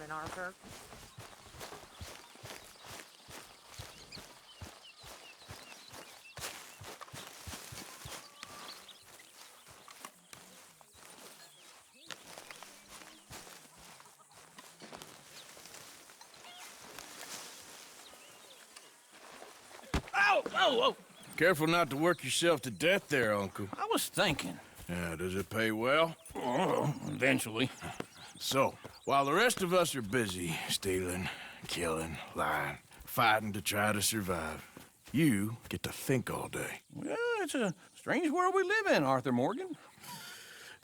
darling, Arthur. Oh, oh, oh! Careful not to work yourself to death there, Uncle. I was thinking. Yeah, does it pay well? Oh, eventually. So, while the rest of us are busy stealing, killing, lying, fighting to try to survive, you get to think all day. Well, it's a strange world we live in, Arthur Morgan.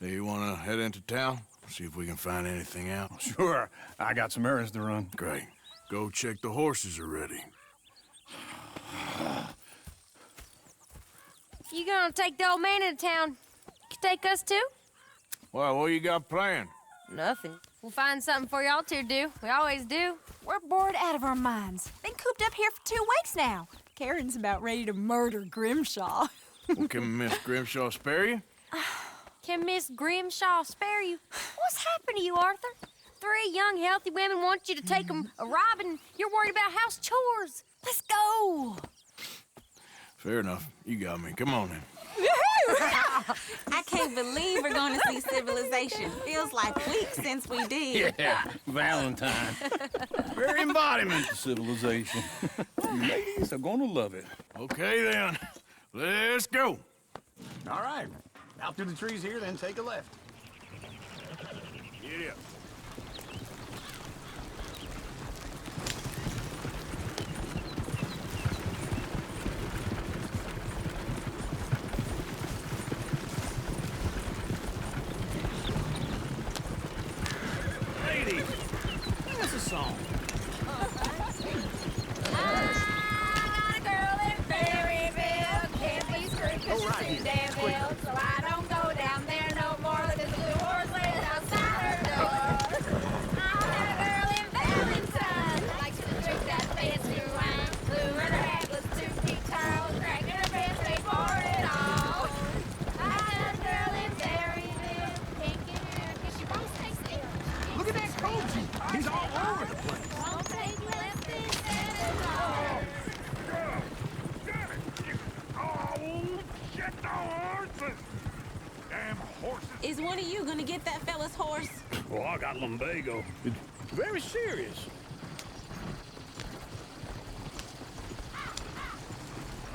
Do you want to head into town? See if we can find anything out? Sure, I got some errands to run. Great. Go check the horses are ready. You gonna take the old man into town? You take us too? Well, what you got planned? Nothing. We'll find something for y'all to do. We always do. We're bored out of our minds. Been cooped up here for 2 weeks now. Karen's about ready to murder Grimshaw. Well, can Miss Grimshaw spare you? Can Miss Grimshaw spare you? What's happened to you, Arthur? 3 young, healthy women want you to take them a robbing. You're worried about house chores. Let's go. Fair enough. You got me. Come on then. I can't believe we're going to see civilization. Feels like weeks since we did. Yeah, Valentine. Very embodiment of civilization. You ladies are gonna love it. Okay then. Let's go. All right. Out through the trees here, then take a left. Get up. Ladies, sing us a song. I got a girl in Berryville. Can't be screwed 'cause she's too damn ill. So I don't go down there no more. There's a blue horse laying outside her door. I had a girl in Valentine. Likes to drink that fancy wine. Blue in her hair was 2 feet tall. Cracking her pants, they pour it all. I had a girl in Berryville. Can't get her 'cause she won't stay still. Look at that Koji. He's all over the place. Won't take less than 7 hours. Oh, shit, the horses! Damn horses! Is one of you going to get that fella's horse? Well, I got lumbago. It's very serious.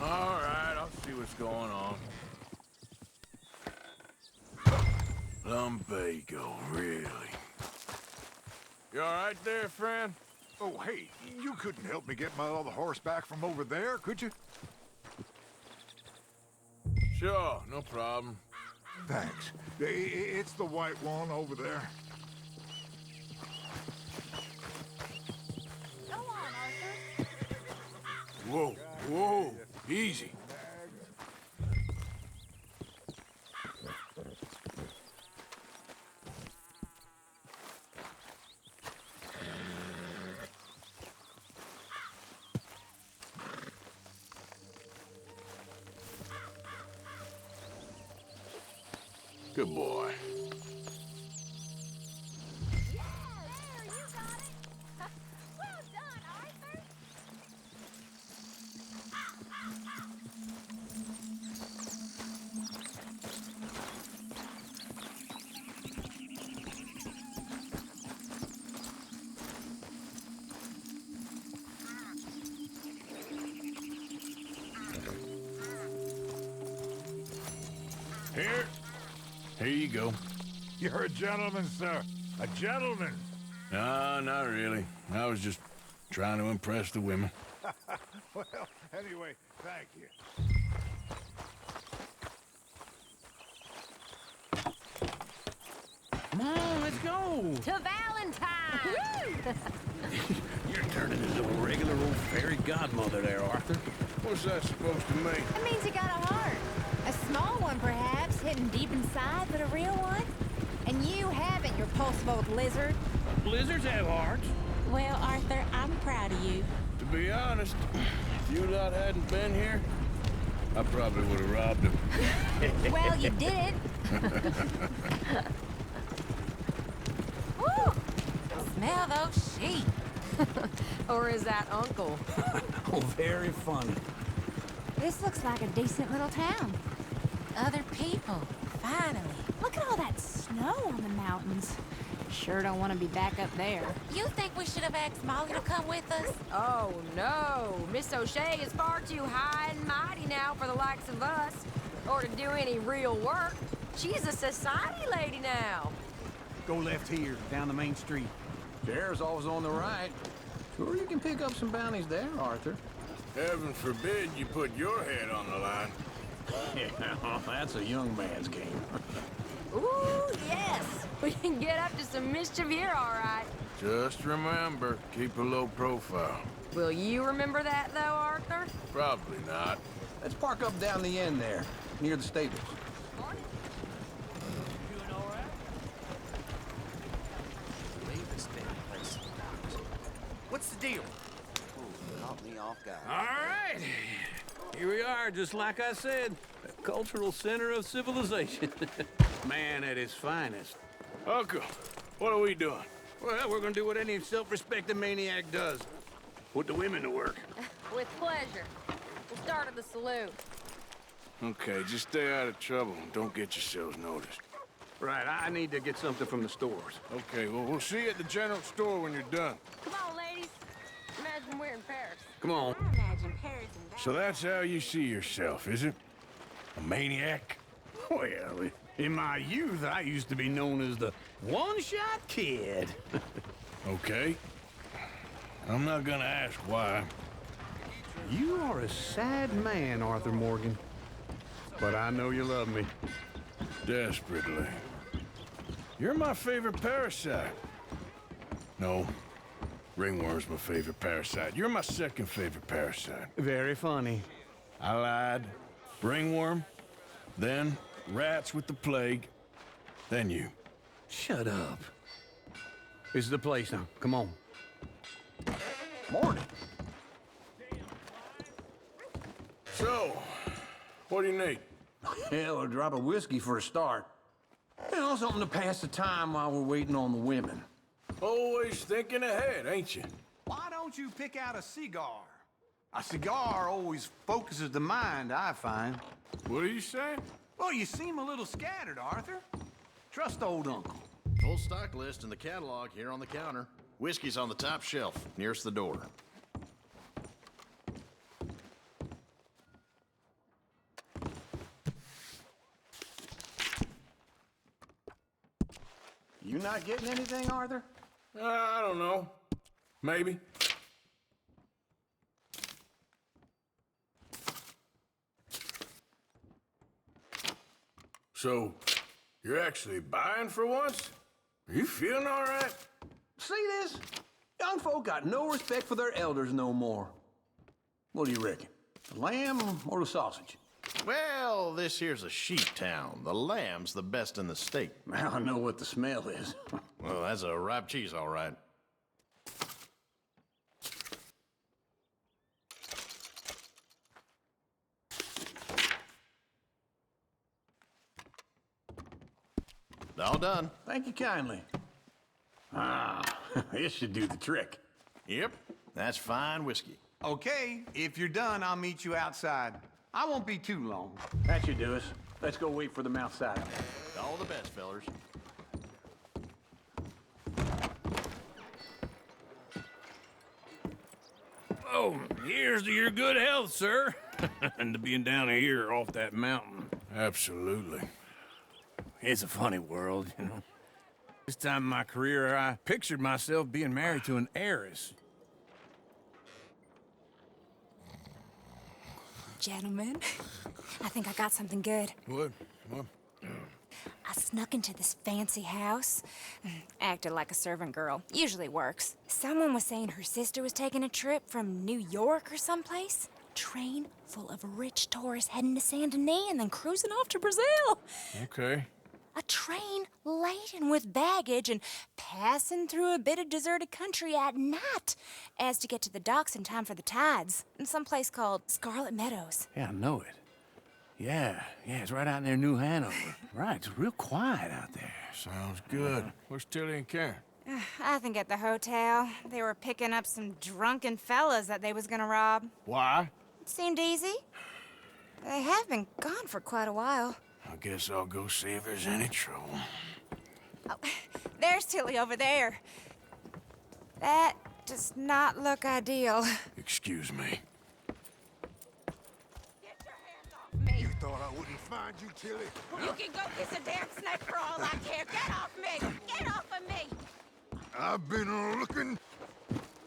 All right, I'll see what's going on. Lumbago, really? You all right there, friend? Oh, hey, you couldn't help me get my other horse back from over there, could you? Sure, no problem. Thanks. It's the white one over there. Go on, Arthur. Whoa, whoa, easy. Good boy. Yeah, there, you got it. Well done, Arthur. Here you go. You're a gentleman, sir. A gentleman. No, not really. I was just trying to impress the women. Well, anyway, thank you. Come on, let's go. To Valentine! You're turning into a regular old fairy godmother there, Arthur. What's that supposed to mean? It means you got a heart. A small one, perhaps, hidden deep inside, but a real one. And you haven't, you repulsive old lizard. Blizzards have hearts. Well, Arthur, I'm proud of you. To be honest, if you lot hadn't been here, I probably would have robbed him. Well, you did. Ooh, smell those sheep. Or is that Uncle? Oh, very funny. This looks like a decent little town. Other people, finally. Look at all that snow on the mountains. Sure don't want to be back up there. You think we should have asked Molly to come with us? Oh, no. Miss O'Shea is far too high and mighty now for the likes of us. Or to do any real work. She's a society lady now. Go left here, down the main street. There's always on the right. Sure, you can pick up some bounties there, Arthur. Heaven forbid you put your head on the line. Yeah, that's a young man's game. Ooh, yes. We can get up to some mischief here, all right. Just remember, keep a low profile. Will you remember that, though, Arthur? Probably not. Let's park up down the end there, near the stables. What's the deal? Caught me off guard. All right. Here we are, just like I said. A cultural center of civilization. Man at his finest. Uncle, what are we doing? Well, we're gonna do what any self-respecting maniac does. Put the women to work. With pleasure. We'll start at the saloon. Okay, just stay out of trouble and don't get yourselves noticed. Right, I need to get something from the stores. Okay, well, we'll see you at the general store when you're done. Come on, ladies. Imagine we're in Paris. Come on. I imagine Paris and that. So that's how you see yourself, is it? A maniac? Well, in my youth, I used to be known as the one-shot kid. Okay. I'm not gonna ask why. You are a sad man, Arthur Morgan. But I know you love me. Desperately. You're my favorite parasite. No. Ringworm's my favorite parasite. You're my second favorite parasite. Very funny. I lied. Ringworm, then rats with the plague, then you. Shut up. This is the place now. Come on. Morning. So, what do you need? Hell, a drop of whiskey for a start. You know, something to pass the time while we're waiting on the women. Always thinking ahead, ain't you? Why don't you pick out a cigar? A cigar always focuses the mind, I find. What are you saying? Well, you seem a little scattered, Arthur. Trust old uncle. Full stock list in the catalog here on the counter. Whiskey's on the top shelf, nearest the door. You not getting anything, Arthur? I don't know. Maybe. So, you're actually buying for once? Are you feeling all right? See this? Young folk got no respect for their elders no more. What do you reckon? The lamb or the sausage? Well, this here's a sheep town. The lamb's the best in the state. Now I know what the smell is. Well, that's a ripe cheese, all right. All done. Thank you kindly. Ah, this should do the trick. Yep, that's fine whiskey. Okay, if you're done, I'll meet you outside. I won't be too long. That should do us. Let's go wait for them outside. All the best, fellers. Oh, here's to your good health, sir. And to being down here off that mountain. Absolutely. It's a funny world, you know. This time in my career, I pictured myself being married to an heiress. Gentlemen, I think I got something good. What? I snuck into this fancy house. Acted like a servant girl. Usually works. Someone was saying her sister was taking a trip from New York or someplace. Train full of rich tourists heading to Saint Denis and then cruising off to Brazil. Okay. A train laden with baggage and passing through a bit of deserted country at night as to get to the docks in time for the tides in some place called Scarlet Meadows. Yeah, I know it. Yeah, it's right out near New Hanover. Right, it's real quiet out there. Sounds good. Where's Tilly and Karen? I think at the hotel, they were picking up some drunken fellas that they was gonna rob. Why? It seemed easy. They have been gone for quite a while. I guess I'll go see if there's any trouble. Oh, there's Tilly over there. That does not look ideal. Excuse me. Get your hands off me! You thought I wouldn't find you, Tilly? You can go kiss a damn snake for all I care. Get off me! Get off of me! I've been looking.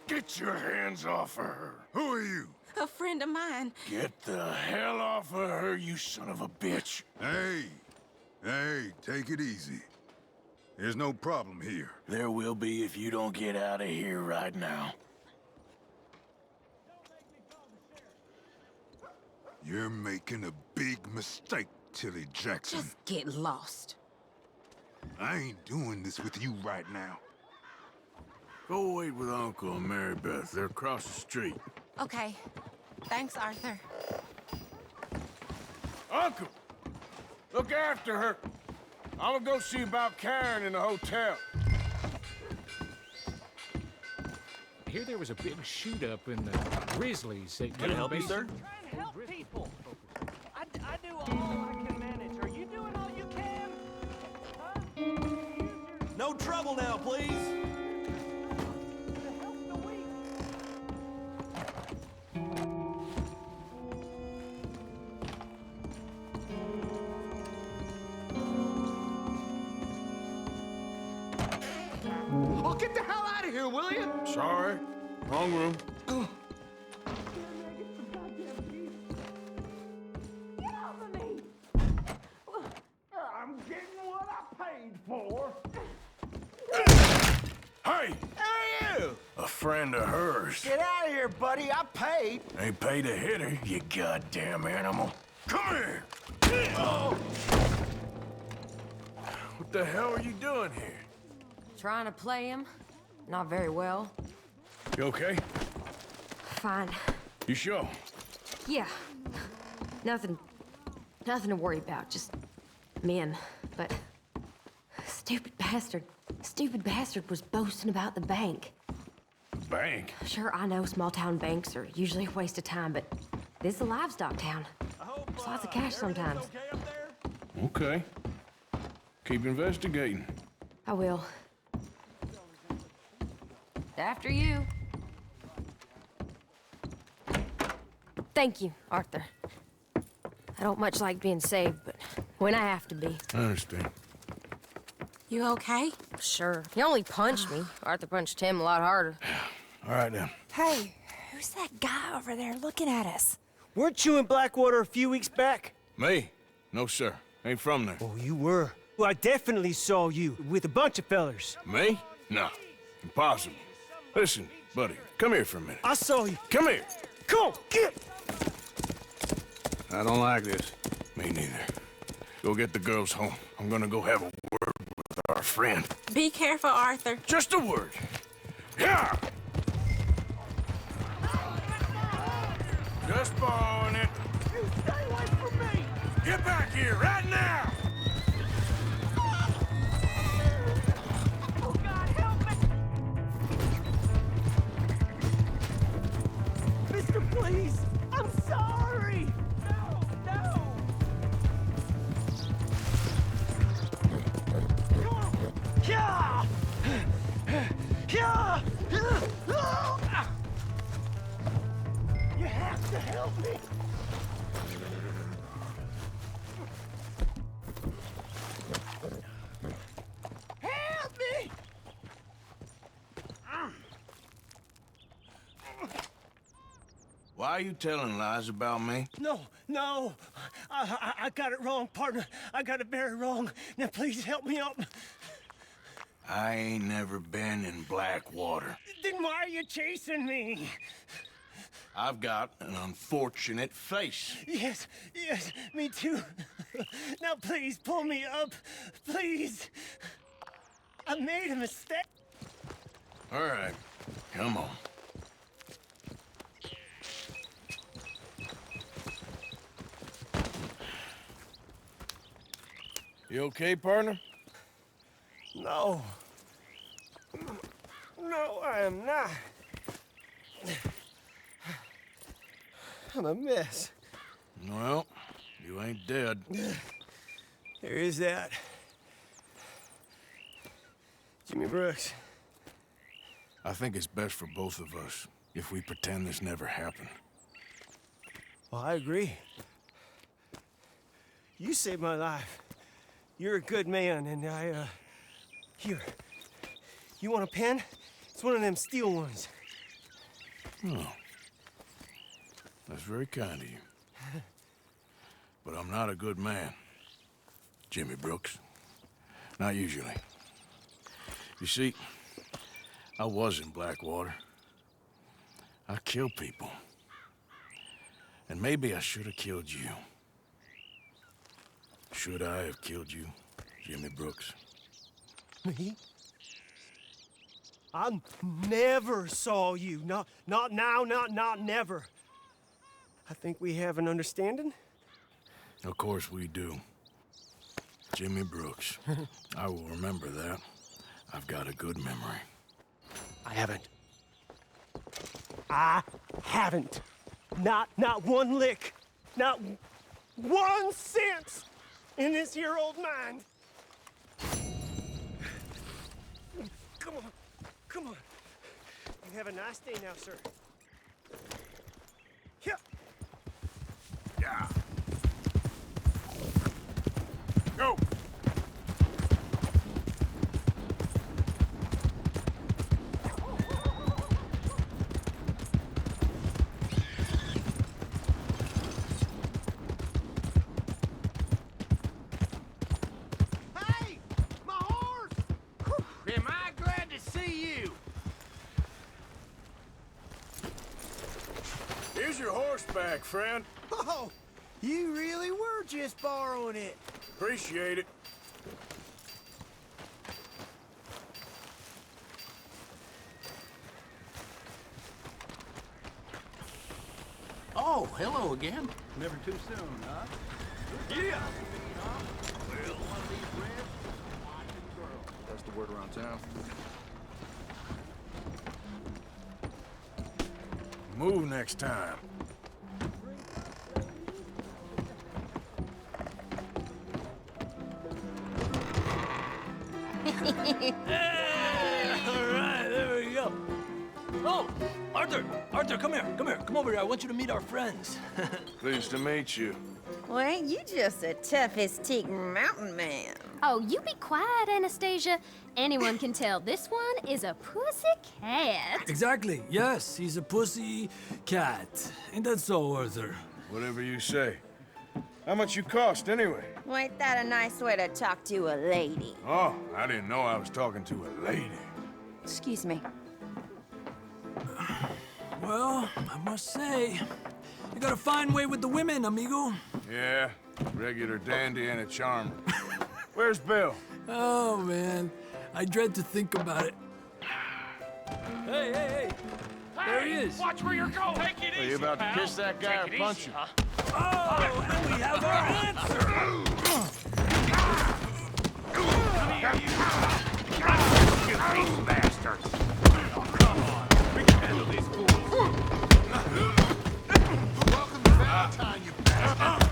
Get your hands off of her. Who are you? A friend of mine. Get the hell off of her, you son of a bitch. Hey, take it easy. There's no problem here. There will be if you don't get out of here right now. You're making a big mistake, Tilly Jackson. Just get lost. I ain't doing this with you right now. Go wait with Uncle and Mary Beth. They're across the street. Okay. Thanks, Arthur. Uncle! Look after her. I'm gonna go see about Karen in the hotel. I hear there was a big shoot-up in the Grizzlies. Can I help you, sir? Try and help people. I do all I can manage. Are you doing all you can? Huh? No trouble now, please. To help the weak. Oh, get the hell out of here, will you? Sorry. Wrong room. Get off of me! I'm getting what I paid for. Hey! Hey, you! A friend of hers. Get out of here, buddy. I paid. Ain't paid to hit her, you goddamn animal. Come here! Oh. What the hell are you doing here? Trying to play him. Not very well. You okay? Fine. You sure? Yeah. Nothing to worry about. Just men. But stupid bastard was boasting about the bank. Bank? Sure, I know small town banks are usually a waste of time, but this is a livestock town. There's lots of cash sometimes. Okay. Keep investigating. I will. After you. Thank you, Arthur. I don't much like being saved, but when I have to be. I understand. You okay? Sure. He only punched me. Arthur punched him a lot harder. All right, then. Hey, who's that guy over there looking at us? Weren't you in Blackwater a few weeks back? Me? No, sir. Ain't from there. Oh, you were. Well, I definitely saw you with a bunch of fellers. Me? No. Impossible. Listen, buddy, come here for a minute. I saw you. Come here. Come on, get! I don't like this. Me neither. Go get the girls home. I'm gonna go have a word with our friend. Be careful, Arthur. Just a word. Yeah! Just borrowing it. You stay away from me! Get back here right now! Oh, God, help me! Mister, please! I'm sorry! No, no! Come on! Yeah! Yeah! You have to help me! Help me! Why are you telling lies about me? No. I got it wrong, partner. I got it very wrong. Now, please help me up. I ain't never been in Blackwater. Then why are you chasing me? I've got an unfortunate face. Yes, me too. Now, please, pull me up. Please. I made a mistake. All right, come on. You okay, partner? No. No, I am not. I'm a mess. Well, you ain't dead. There is that. Jimmy Brooks. I think it's best for both of us if we pretend this never happened. Well, I agree. You saved my life. You're a good man, and here. You want a pen? It's one of them steel ones. Oh. That's very kind of you. But I'm not a good man, Jimmy Brooks. Not usually. You see, I was in Blackwater. I killed people. And maybe I should have killed you. Should I have killed you, Jimmy Brooks? Me? I never saw you. Not now, not never. I think we have an understanding. Of course we do. Jimmy Brooks. I will remember that. I've got a good memory. I haven't. Not one lick. Not 1 cent in this here old mind. Come on. You have a nice day now, sir. Yeah. Yeah. Go! Hey! My horse! Am I glad to see you? Here's your horseback, friend. Oh, you really were just borrowing it. Appreciate it. Oh, hello again. Never too soon, huh? Yeah! That's the word around town. Move next time. All right, there we go. Oh, Arthur, come here. Come over here. I want you to meet our friends. Pleased to meet you. Well, ain't you just a tough-as-teak mountain man? Oh, you be quiet, Anastasia. Anyone can tell this one is a pussy cat. Exactly. Yes, he's a pussy cat. Ain't that so, Arthur? Whatever you say. How much you cost, anyway? Well, ain't that a nice way to talk to a lady? Oh, I didn't know I was talking to a lady. Excuse me. Well, I must say, you got a fine way with the women, amigo. Yeah, regular dandy and a charmer. Where's Bill? Oh, man. I dread to think about it. Hey! There he is. Watch where you're going. Take it easy, Are you about to pal. kiss that guy or Take it punch easy, him? huh? Oh, and we have our answer. You these bastards. Come on. We can handle these fools. Welcome to Valentine, you bastard!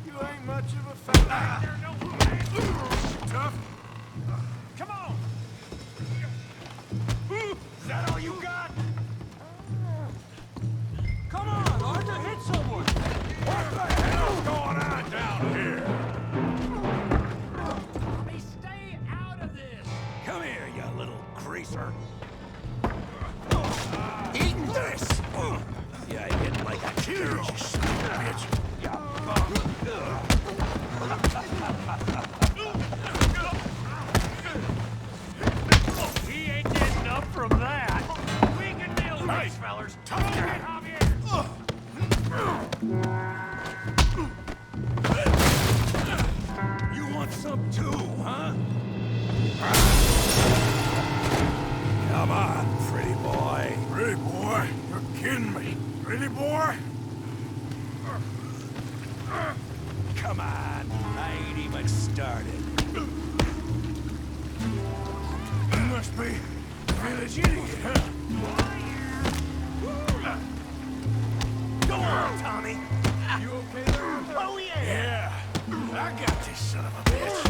You ain't much of a fella. Tough. Come on. Is that all you got? Come on, Arthur, hit someone. What the hell's going on down here? Stay out of this. Come here, you little greaser. Eat this. Yeah, I hit like a kill. Bitch. He ain't getting up from that. We can deal with these fellers. Tough guy, Javier. You want some too, huh? Come on, pretty boy. Pretty boy? You're kidding me. Pretty Ready, boy? Come on, I ain't even started. You must be a village idiot, huh? Go on, Tommy. You okay there? Oh, yeah. Yeah, I got this son of a bitch.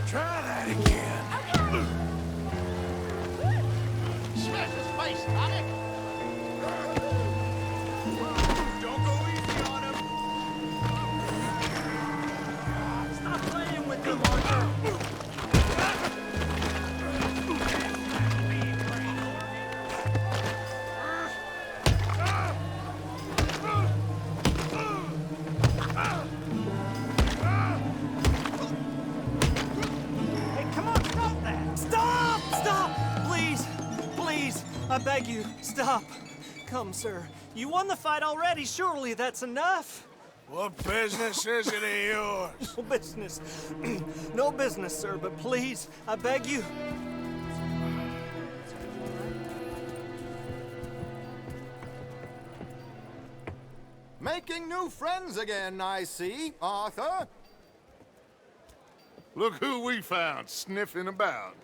Try that again. Smash his face, Tommy! Don't go easy on him! Stop playing with them, Arthur. Hey, come on, stop that! Stop! Stop! Please! Please! I beg you, stop. Come, sir. You won the fight already. Surely that's enough. What business is it of yours? No business. No business, sir, but please, I beg you. Making new friends again, I see, Arthur. Look who we found sniffing about.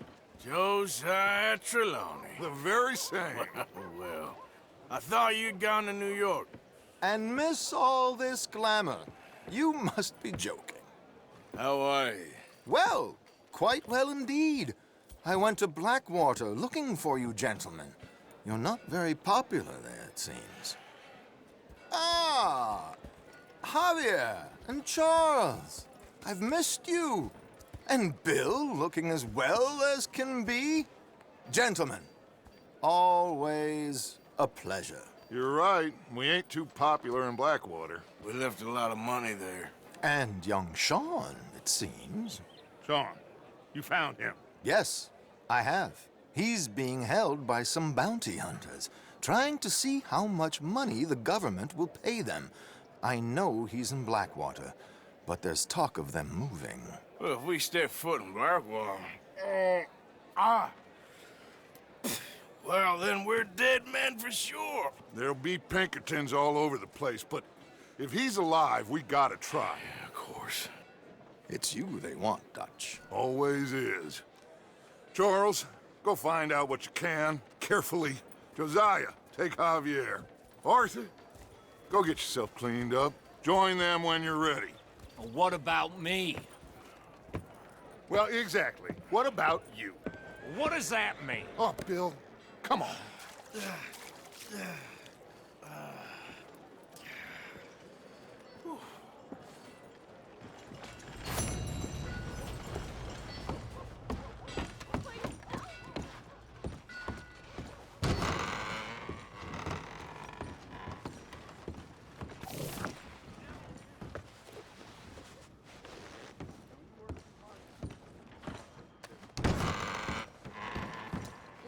Josiah Trelawney. The very same. Well, I thought you'd gone to New York. And miss all this glamour. You must be joking. How are you? Well, quite well indeed. I went to Blackwater looking for you gentlemen. You're not very popular there, it seems. Ah, Javier and Charles. I've missed you. And Bill looking as well as can be. Gentlemen, always a pleasure. You're right. We ain't too popular in Blackwater. We left a lot of money there. And young Sean, it seems. Sean, you found him. Yes, I have. He's being held by some bounty hunters, trying to see how much money the government will pay them. I know he's in Blackwater, but there's talk of them moving. Well, if we step foot in Blackwater... Well, then we're dead men for sure. There'll be Pinkertons all over the place, but if he's alive, we gotta try. Yeah, of course. It's you they want, Dutch. Always is. Charles, go find out what you can, carefully. Josiah, take Javier. Arthur, go get yourself cleaned up. Join them when you're ready. Well, what about me? Well, exactly. What about you? What does that mean? Oh, Bill, come on.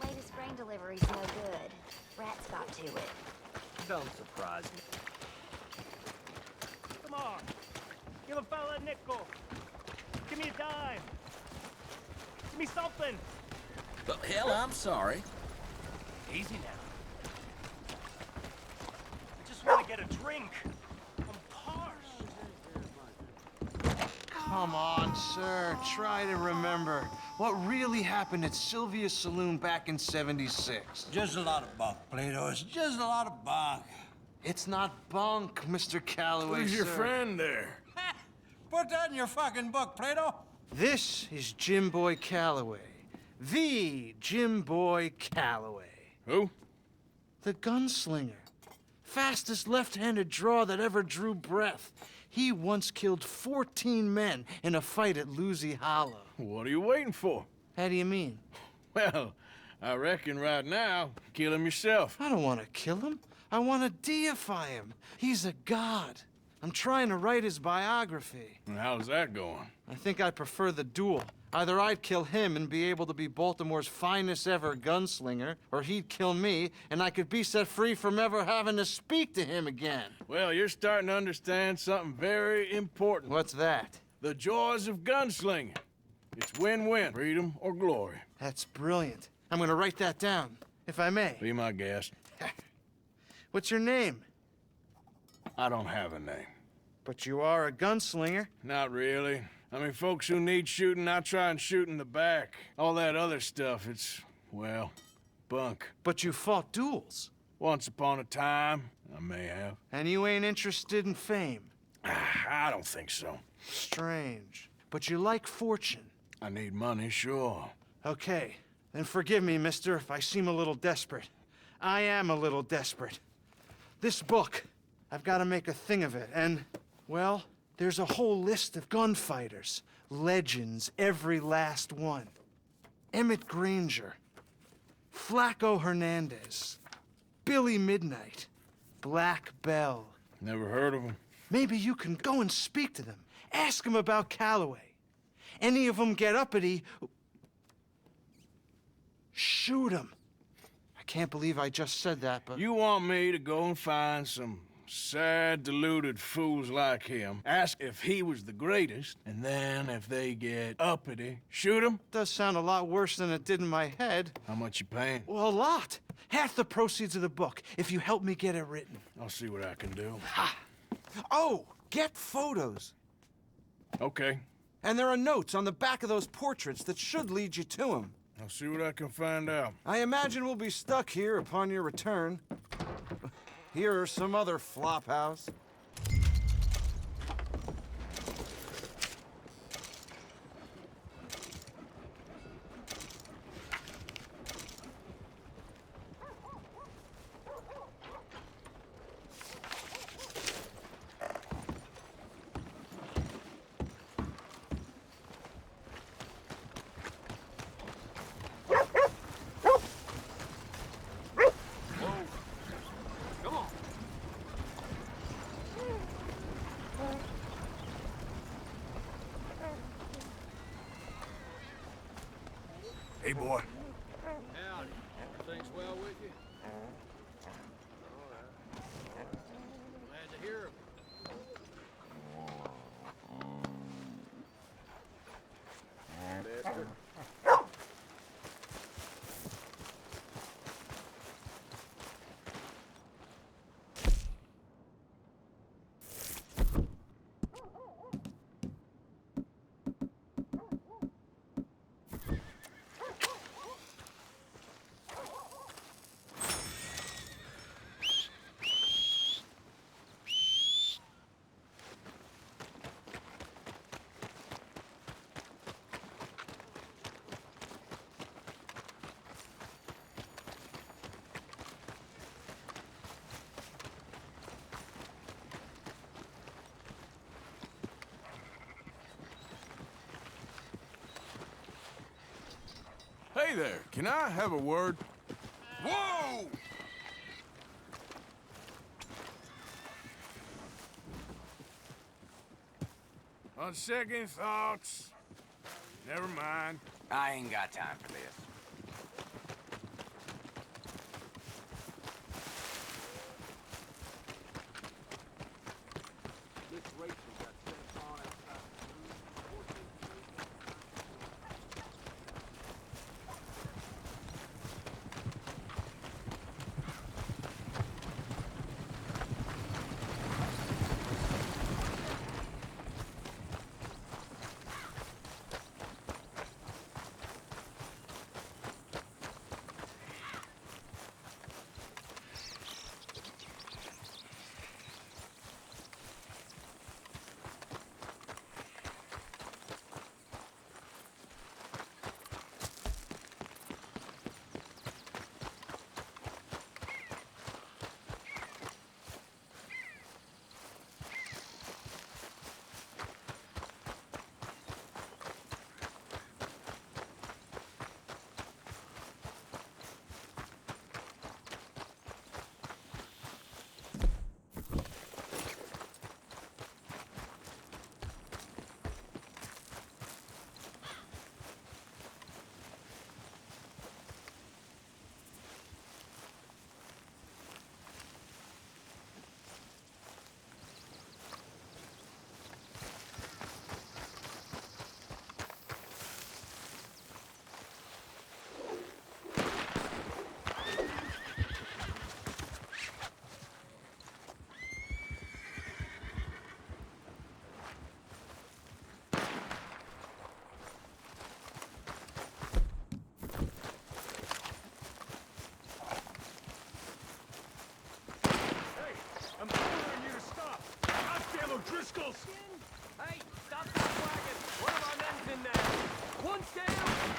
Latest grain delivery's no good. Rats got to it. Don't surprise me. Come on. Give a fella a nickel. Give me a dime. Give me something. The hell, I'm sorry. Easy now. I just want to get a drink. I'm parched. Come on, sir. Try to remember what really happened at Sylvia's Saloon back in '76. Just a lot of bunk, Plato. It's just a lot of bunk. It's not bunk, Mr. Calloway, Who's your sir. friend there? Put that in your fucking book, Plato. This is Jim Boy Calloway. The Jim Boy Calloway. Who? The gunslinger. Fastest left-handed draw that ever drew breath. He once killed 14 men in a fight at Lucy Hollow. What are you waiting for? How do you mean? Well, I reckon right now, kill him yourself. I don't want to kill him. I want to deify him. He's a god. I'm trying to write his biography. And how's that going? I think I prefer the duel. Either I'd kill him and be able to be Baltimore's finest ever gunslinger, or he'd kill me and I could be set free from ever having to speak to him again. Well, you're starting to understand something very important. What's that? The joys of gunslinging. It's win-win, freedom or glory. That's brilliant. I'm gonna write that down, if I may. Be my guest. What's your name? I don't have a name. But you are a gunslinger. Not really. I mean, folks who need shooting, I try and shoot in the back. All that other stuff, it's, well, bunk. But you fought duels. Once upon a time, I may have. And you ain't interested in fame. I don't think so. Strange. But you like fortune. I need money, sure. Okay, then forgive me, mister, if I seem a little desperate. I am a little desperate. This book, I've got to make a thing of it, and, well, there's a whole list of gunfighters. Legends, every last one. Emmett Granger, Flaco Hernandez, Billy Midnight, Black Bell. Never heard of them. Maybe you can go and speak to them. Ask them about Calloway. Any of them get uppity, shoot them. I can't believe I just said that, but... You want me to go and find some sad, deluded fools like him, ask if he was the greatest, and then if they get uppity, shoot him? Does sound a lot worse than it did in my head. How much you paying? Well, a lot. Half the proceeds of the book, if you help me get it written. I'll see what I can do. Ha! Oh, get photos. Okay. And there are notes on the back of those portraits that should lead you to him. I'll see what I can find out. I imagine we'll be stuck here upon your return. Here or some other flophouse. Hey, boy. Howdy. Everything's well with you? All right. Glad to hear it. Lester. Hey there, can I have a word? Whoa! On second thoughts, never mind. I ain't got time for this.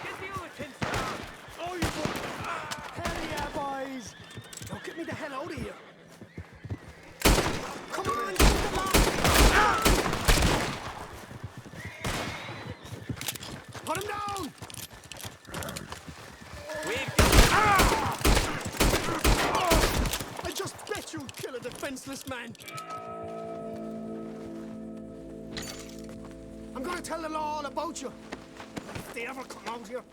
Get the other tins down! Oh, you boys! Hell yeah, boys! Now get me the hell out of here! Come on, get them out! Put him down! I just bet you'd kill a defenseless man! I'm gonna tell the law all about you. If they ever come out here.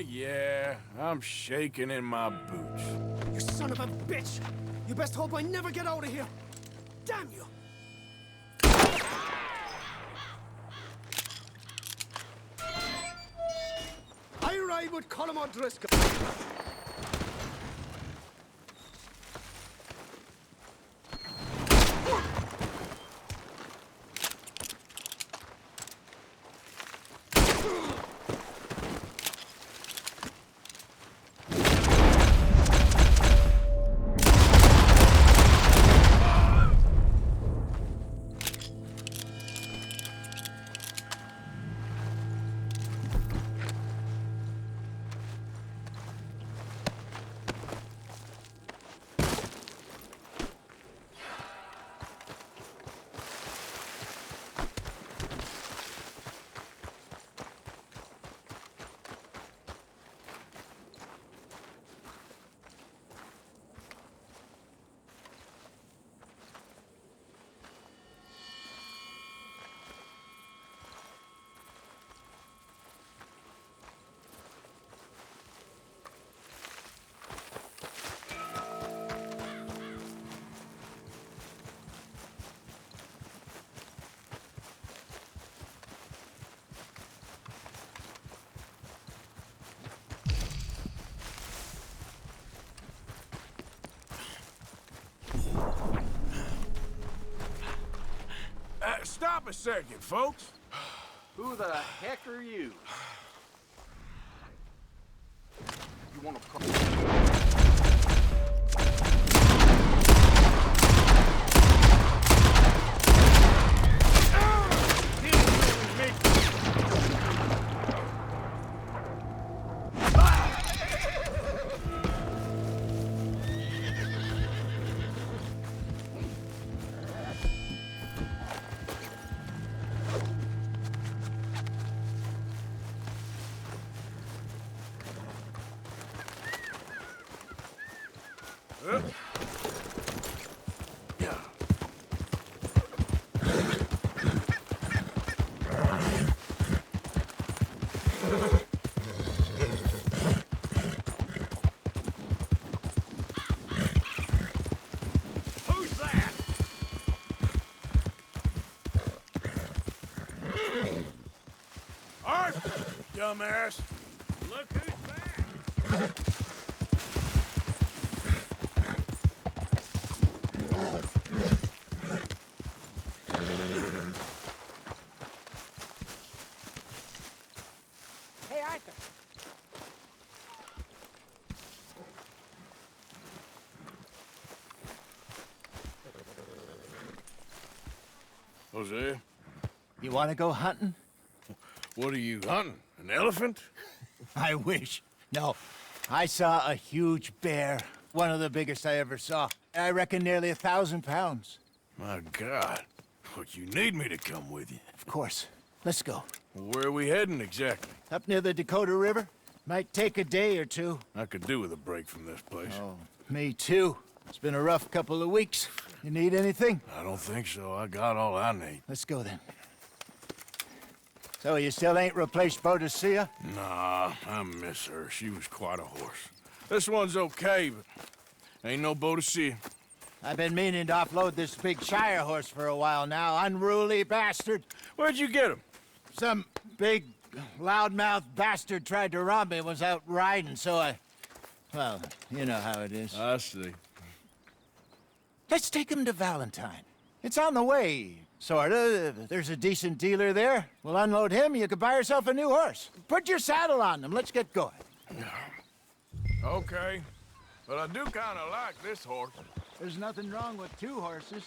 Yeah, I'm shaking in my boots. You son of a bitch! You best hope I never get out of here! Damn you! I ride with Colm O'Driscoll. Stop a second, folks. Who the heck are you? You want to... Dumbass. Look who's back! Hey, Arthur. Hosea? You want to go hunting? What are you hunting? An elephant? I wish. No. I saw a huge bear. One of the biggest I ever saw. I reckon nearly 1,000 pounds. My God. But you need me to come with you. Of course. Let's go. Where are we heading exactly? Up near the Dakota River. Might take a day or two. I could do with a break from this place. Oh, me too. It's been a rough couple of weeks. You need anything? I don't think so. I got all I need. Let's go then. So you still ain't replaced Boadicea? Nah, I miss her. She was quite a horse. This one's okay, but ain't no Boadicea. I've been meaning to offload this big Shire horse for a while now. Unruly bastard. Where'd you get him? Some big, loudmouth bastard tried to rob me and was out riding, so I... Well, you know how it is. I see. Let's take him to Valentine. It's on the way, sorta. There's a decent dealer there. We'll unload him, you could buy yourself a new horse. Put your saddle on him, let's get going. Okay. But I do kind of like this horse. There's nothing wrong with 2 horses.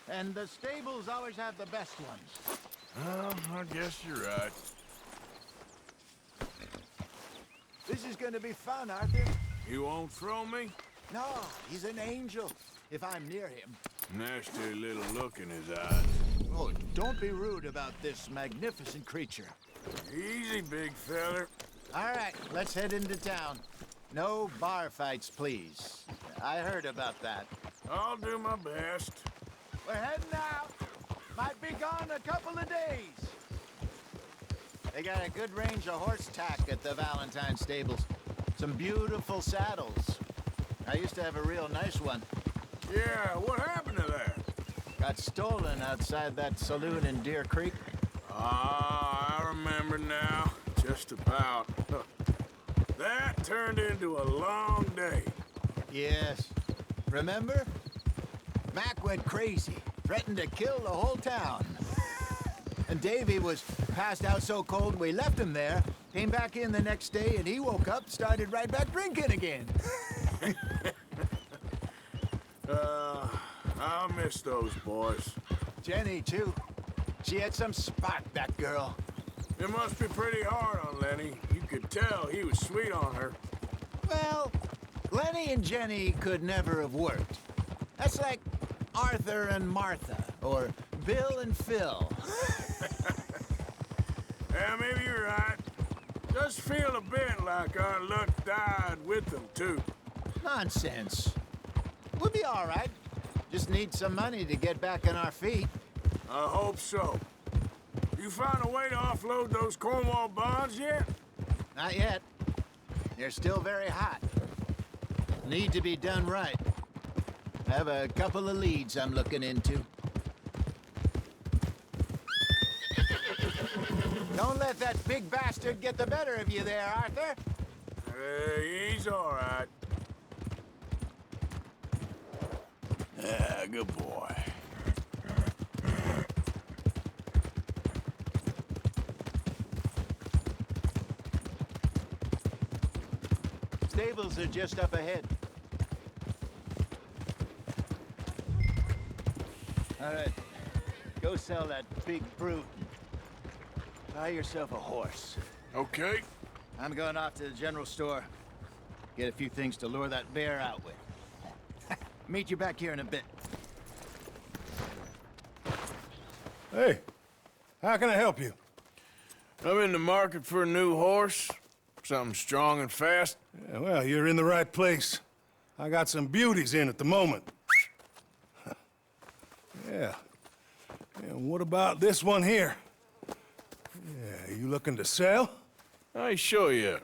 And the stables always have the best ones. Well, I guess you're right. This is gonna be fun, Arthur. You won't throw me? No, he's an angel, if I'm near him. Nasty little look in his eyes. Oh, don't be rude about this magnificent creature. Easy, big feller. All right, let's head into town. No bar fights, please. I heard about that. I'll do my best. We're heading out. Might be gone a couple of days. They got a good range of horse tack at the Valentine stables. Some beautiful saddles. I used to have a real nice one. Yeah, what happened to that? Got stolen outside that saloon in Deer Creek. Ah, I remember now. Just about. That turned into a long day. Yes. Remember? Mac went crazy, threatened to kill the whole town. And Davy was passed out so cold we left him there, came back in the next day, and he woke up, started right back drinking again. I'll miss those boys. Jenny, too. She had some spark, that girl. It must be pretty hard on Lenny. You could tell he was sweet on her. Well, Lenny and Jenny could never have worked. That's like Arthur and Martha, or Bill and Phil. Yeah, maybe you're right. Does feel a bit like our luck died with them, too. Nonsense. We'll be all right. Just need some money to get back on our feet. I hope so. You found a way to offload those Cornwall bonds yet? Not yet. They're still very hot. Need to be done right. I have a couple of leads I'm looking into. Don't let that big bastard get the better of you there, Arthur. He's all right. Yeah, good boy. Stables are just up ahead. All right, go sell that big brute. Buy yourself a horse. Okay. I'm going off to the general store. Get a few things to lure that bear out with. Meet you back here in a bit. Hey, how can I help you? I'm in the market for a new horse. Something strong and fast. Yeah, well, you're in the right place. I got some beauties in at the moment. Yeah. And what about this one here? Yeah, you looking to sell? I show you.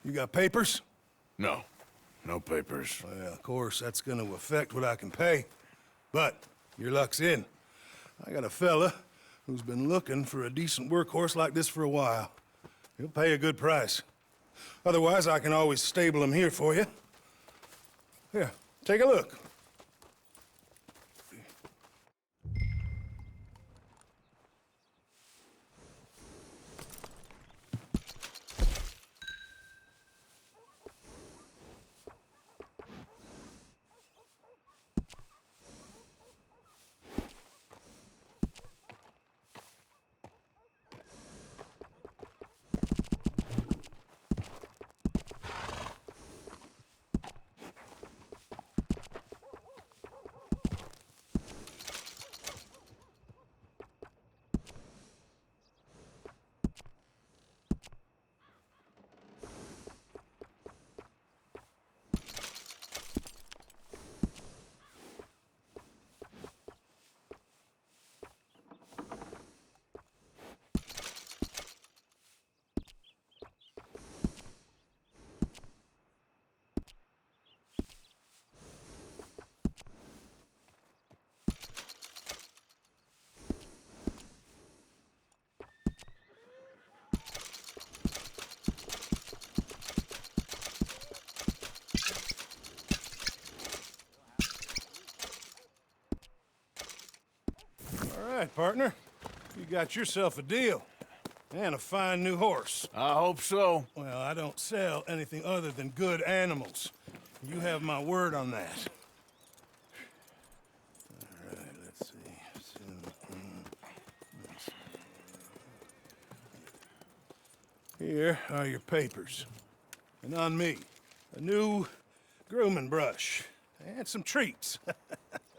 You got papers? No. No papers. Well, of course, that's gonna affect what I can pay. But your luck's in. I got a fella who's been looking for a decent workhorse like this for a while. He'll pay a good price. Otherwise, I can always stable him here for you. Here, take a look. right, partner. You got yourself a deal. And a fine new horse. I hope so. Well, I don't sell anything other than good animals. You have my word on that. All right, let's see. Here are your papers. And on me, a new grooming brush and some treats.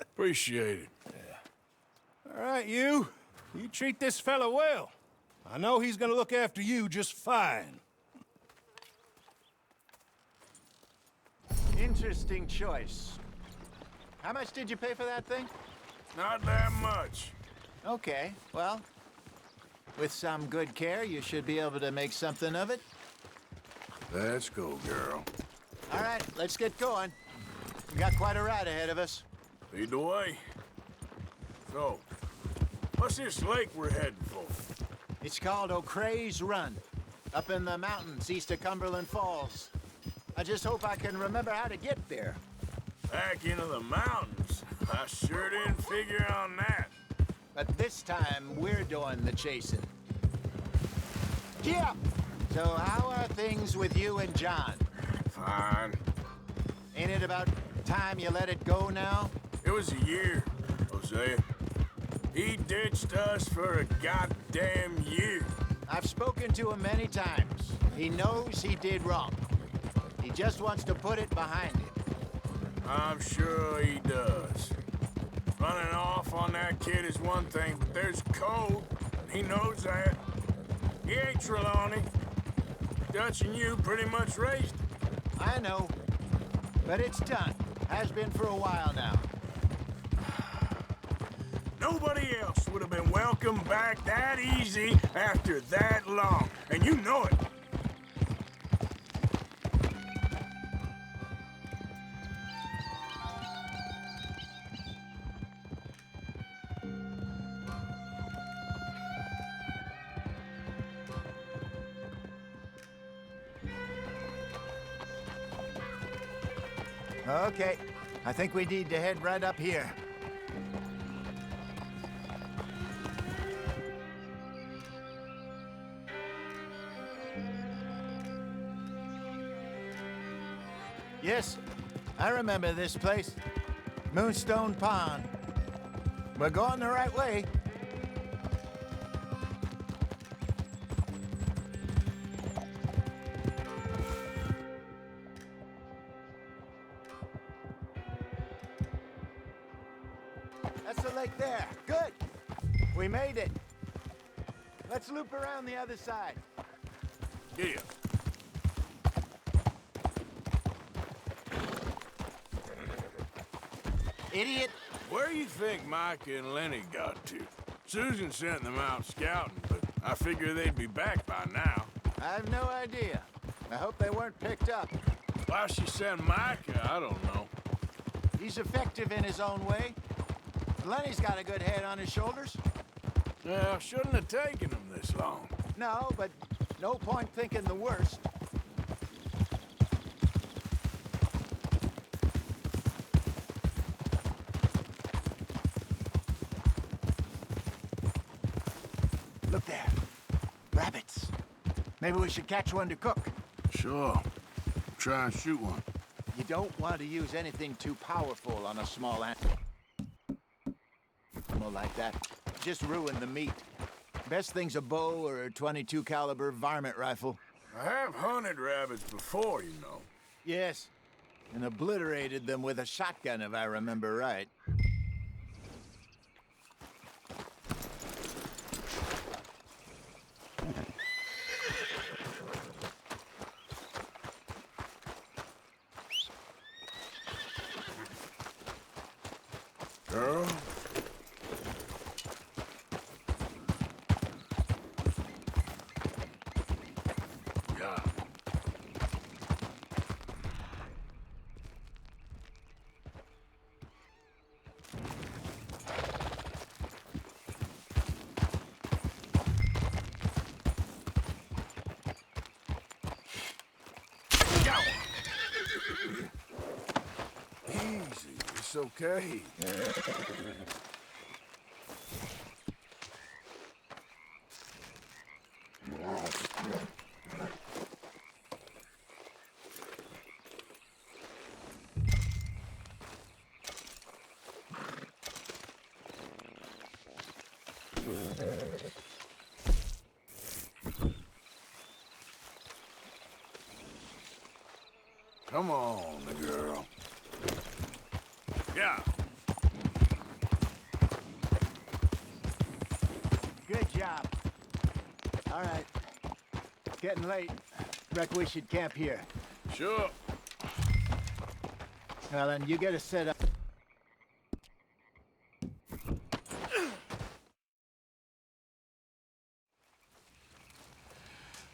Appreciate it. All right, you treat this fella well. I know he's gonna look after you just fine. Interesting choice. How much did you pay for that thing? Not that much. Okay, well, with some good care, you should be able to make something of it. Let's go, girl. All right, let's get going. We got quite a ride ahead of us. Lead the way. So, what's this lake we're heading for? It's called O'Creagh's Run, up in the mountains east of Cumberland Falls. I just hope I can remember how to get there. Back into the mountains? I sure didn't figure on that. But this time, we're doing the chasing. Yeah! So how are things with you and John? Fine. Ain't it about time you let it go now? It was a year, Hosea. He ditched us for a goddamn year. I've spoken to him many times. He knows he did wrong. He just wants to put it behind him. I'm sure he does. Running off on that kid is one thing, but there's code. He knows that. He ain't Trelawney. Dutch and you pretty much raised him. I know. But it's done. Has been for a while now. Nobody else would have been welcomed back that easy after that long, and you know it. Okay, I think we need to head right up here. Yes, I remember this place. Moonstone Pond. We're going the right way. That's the lake there. Good. We made it. Let's loop around the other side. Yeah. Idiot. Where do you think Mike and Lenny got to? Susan sent them out scouting, but I figure they'd be back by now. I have no idea. I hope they weren't picked up. Why she sent Micah, I don't know. He's effective in his own way. Lenny's got a good head on his shoulders. Well, shouldn't have taken him this long. No, but no point thinking the worst. Look there. Rabbits. Maybe we should catch one to cook. Sure. Try and shoot one. You don't want to use anything too powerful on a small animal like that. Just ruin the meat. Best thing's a bow or a .22 caliber varmint rifle. I have hunted rabbits before, you know. Yes, and obliterated them with a shotgun, if I remember right. Girl? Yeah. Easy, it's okay. Come on, girl. Yeah. Good job. All right. It's getting late. Reckon we should camp here. Sure. Well, then you get us set up.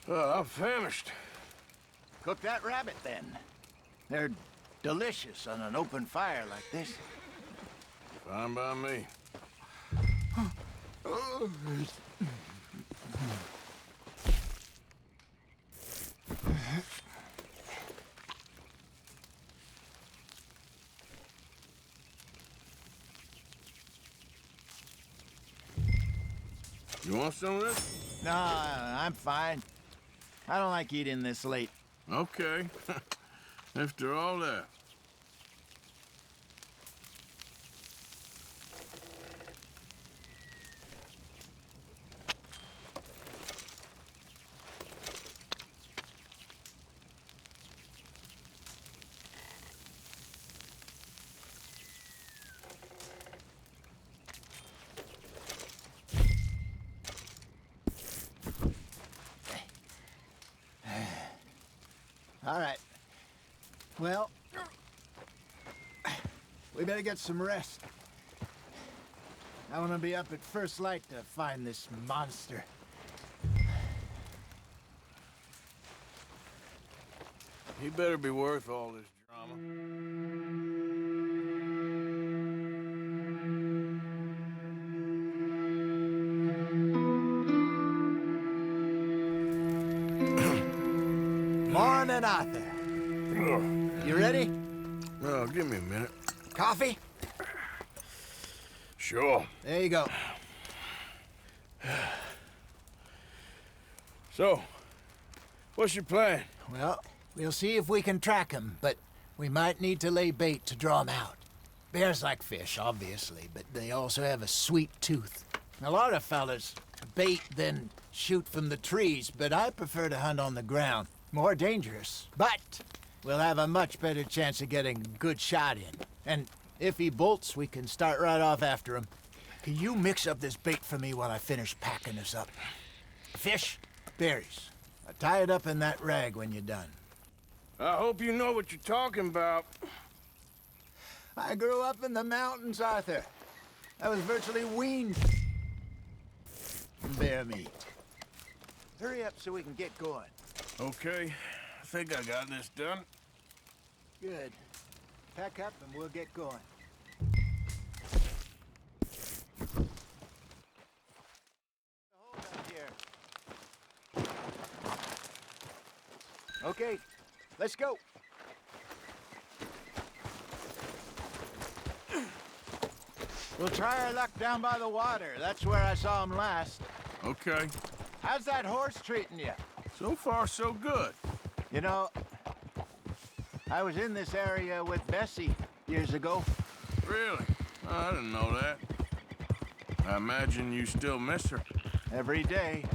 I'm famished. Cook that rabbit, then. They're delicious on an open fire like this. Fine by me. You want some of this? No, I'm fine. I don't like eating this late. Okay. After all that. All right. Well, we better get some rest. I want to be up at first light to find this monster. He better be worth all this drama. Morning, Arthur. You ready? Well, give me a minute. Coffee? Sure. There you go. So, what's your plan? Well, we'll see if we can track him, but we might need to lay bait to draw him out. Bears like fish, obviously, but they also have a sweet tooth. A lot of fellas bait, then shoot from the trees, but I prefer to hunt on the ground. More dangerous, but we'll have a much better chance of getting a good shot in. And if he bolts, we can start right off after him. Can you mix up this bait for me while I finish packing this up? Fish, berries. I'll tie it up in that rag when you're done. I hope you know what you're talking about. I grew up in the mountains, Arthur. I was virtually weaned on bear meat. Hurry up so we can get going. Okay, I think I got this done. Good. Pack up and we'll get going. Hold up here. Okay, let's go. We'll try our luck down by the water. That's where I saw him last. Okay. How's that horse treating you? So far, so good. You know, I was in this area with Bessie years ago. Really? Oh, I didn't know that. I imagine you still miss her. Every day.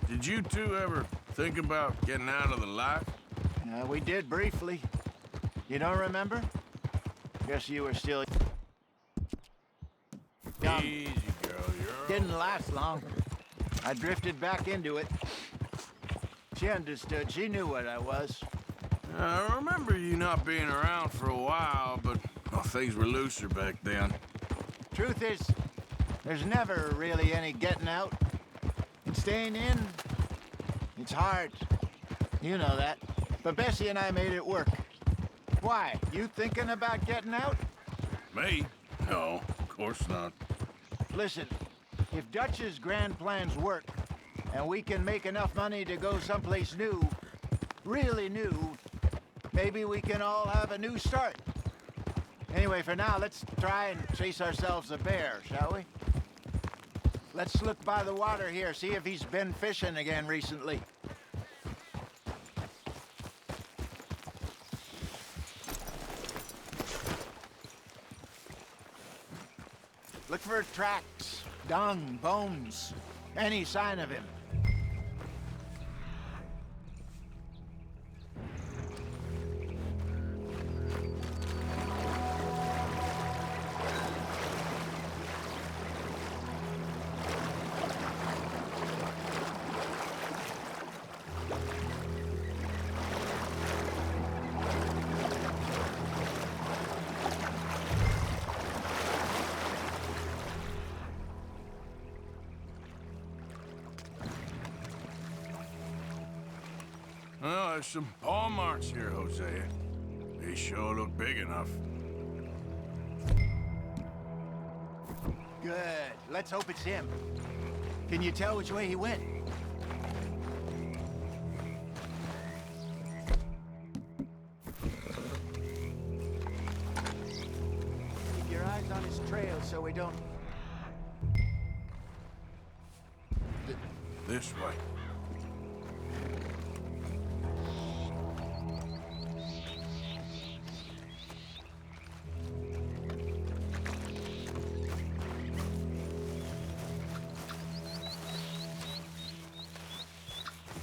Did you two ever think about getting out of the life? We did briefly. You don't remember? Guess you were still young. Easy, girl. Didn't last long. I drifted back into it. She understood. She knew what I was. I remember you not being around for a while, but things were looser back then. Truth is, there's never really any getting out. And staying in, it's hard. You know that. But Bessie and I made it work. Why? You thinking about getting out? Me? No, of course not. Listen, if Dutch's grand plans work, and we can make enough money to go someplace new, really new, maybe we can all have a new start. Anyway, for now, let's try and chase ourselves a bear, shall we? Let's look by the water here, see if he's been fishing again recently. Look for tracks, dung, bones, any sign of him. Well, there's some paw marks here, Hosea. They sure look big enough. Good. Let's hope it's him. Can you tell which way he went? Keep your eyes on his trail so we don't... This way.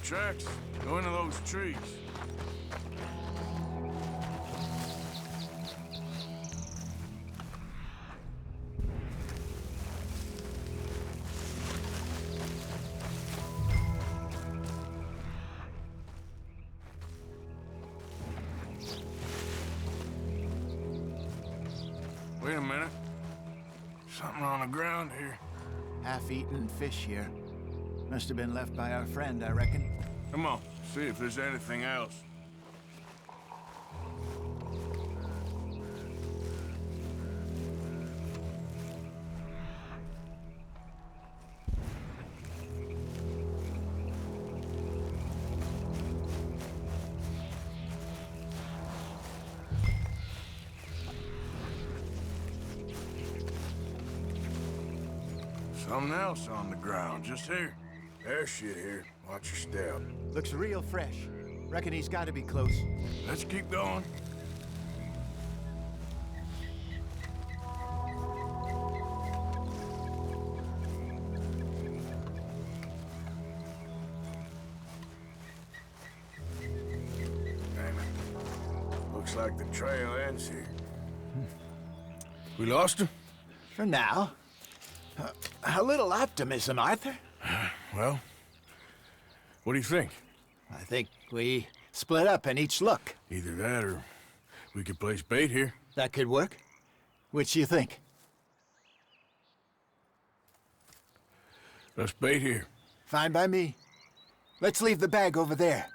Tracks. Go into those trees. Wait a minute. Something on the ground here. Half-eaten fish here. Must have been left by our friend, I reckon. Come on, see if there's anything else. Something else on the ground, just here. There's shit here. Watch your step. Looks real fresh. Reckon he's got to be close. Let's keep going. Damn it. Looks like the trail ends here. We lost him? For now. A little optimism, Arthur. Well, what do you think? I think we split up and each look. Either that or we could place bait here. That could work. Which you think? Let's bait here. Fine by me. Let's leave the bag over there.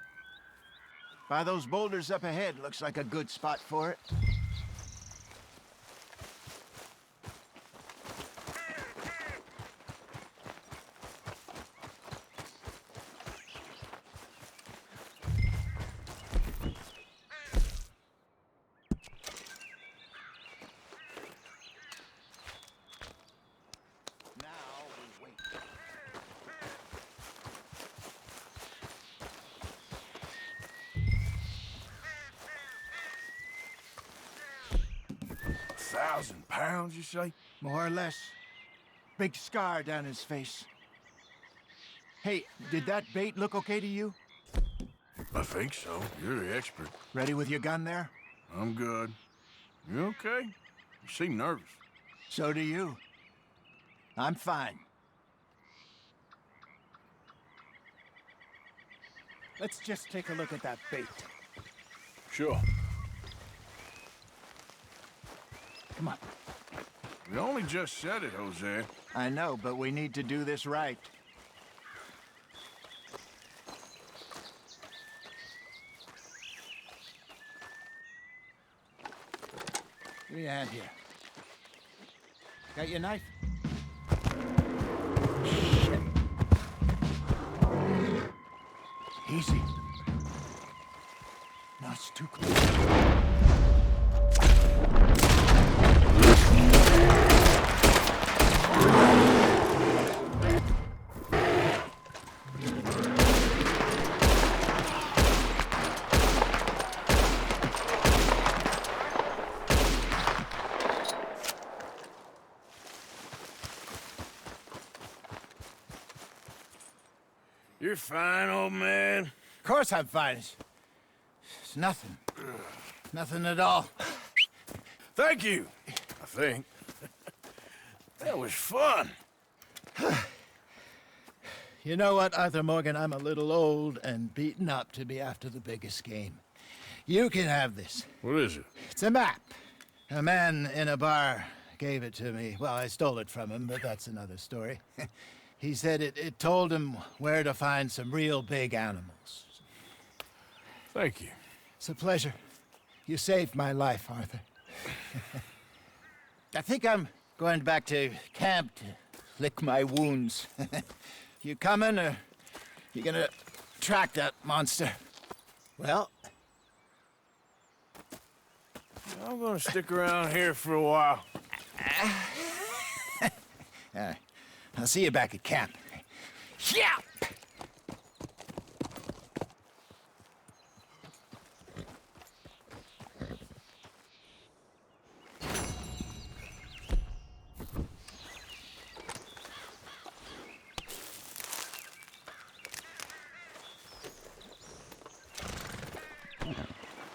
By those boulders up ahead, looks like a good spot for it. £1,000, you say? More or less. Big scar down his face. Hey, did that bait look okay to you? I think so. You're the expert. Ready with your gun there? I'm good. You okay? You seem nervous. So do you. I'm fine. Let's just take a look at that bait. Sure. Come on. We only just said it, Jose. I know, but we need to do this right. Give me a hand here. Got your knife? Shit. Easy. No, it's too close. You're fine, old man. Of course I'm fine. It's nothing. Nothing at all. Thank you, I think. That was fun. You know what, Arthur Morgan? I'm a little old and beaten up to be after the biggest game. You can have this. What is it? It's a map. A man in a bar gave it to me. Well, I stole it from him, but that's another story. He said it told him where to find some real big animals. Thank you. It's a pleasure. You saved my life, Arthur. I think I'm going back to camp to lick my wounds. You coming, or you gonna track that monster? Well, I'm gonna stick around here for a while. I'll see you back at camp. Yeah!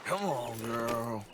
Come on, girl.